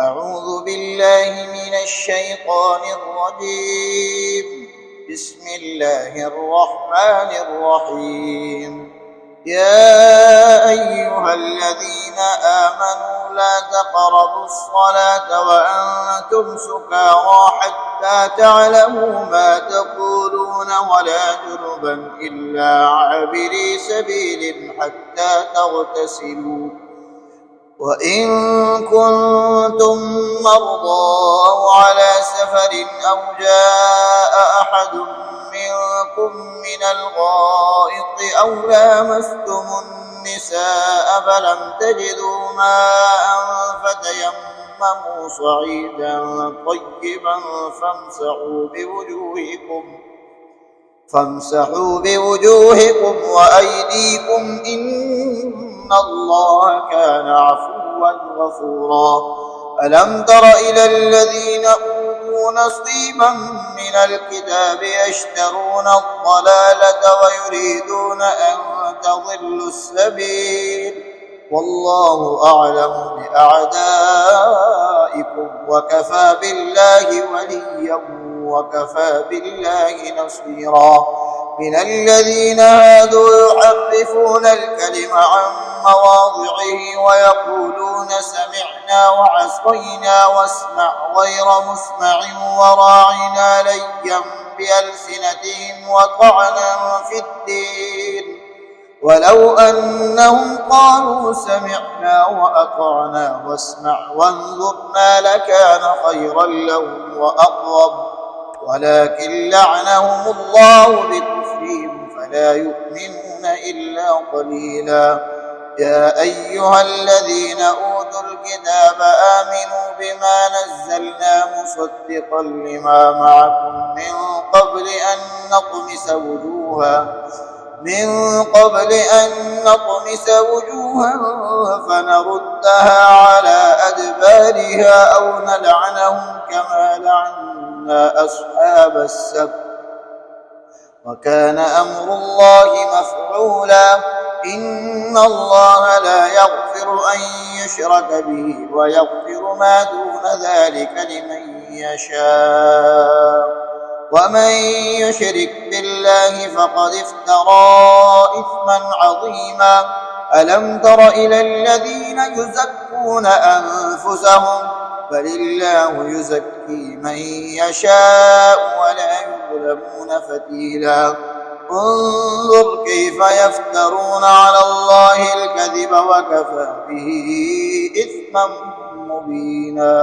أعوذ بالله من الشيطان الرجيم. بسم الله الرحمن الرحيم. يا أيها الذين آمنوا لا تقربوا الصلاة وأنتم سكارى حتى تعلموا ما تقولون ولا جنبا إلا عابري سبيل حتى تغتسلوا، وإن كنتم مرضى أو على سفر أو جاء أحد منكم من الغائط أو لامستم النساء فلم تجدوا ماء فتيمموا صعيدا طيبا فامسحوا بوجوهكم وأيديكم إن الله كان عفوا غفورا. ألم تر إلى الذين أوتوا نصيبا من الكتاب يشترون الضلالة ويريدون أن تضلوا السبيل، والله أعلم بأعدائكم وكفى بالله وليا وكفى بالله نصيرا. من الذين هادوا يحرفون الكلم عن مواضعه ويقولون سمعنا وعصينا واسمع غير مسمع وراعنا ليا بألسنتهم وطعنا في الدين، ولو أنهم قالوا سمعنا وأطعنا واسمع وانظرنا لكان خيرا لهم وأقوم، ولكن لعنهم الله بكفرهم فلا يؤمنون إلا قليلا. يا أيها الذين أوتوا الكتاب آمنوا بما نزلنا مصدقا لما معكم من قبل أن نطمس وجوها فنردها على أدبارها أو نلعنهم كما لعنا أصحاب السبت، وكان أمر الله مفعولا. إن الله لا يغفر أن يشرك به ويغفر ما دون ذلك لمن يشاء، ومن يشرك بالله فقد افترى إثما عظيما. ألم تر إلى الذين يزكون أنفسهم بل الله يزكي من يشاء ولا يظلمون فتيلا. انظر كيف يفترون على الله الكذب وكفى به إثما مبينا.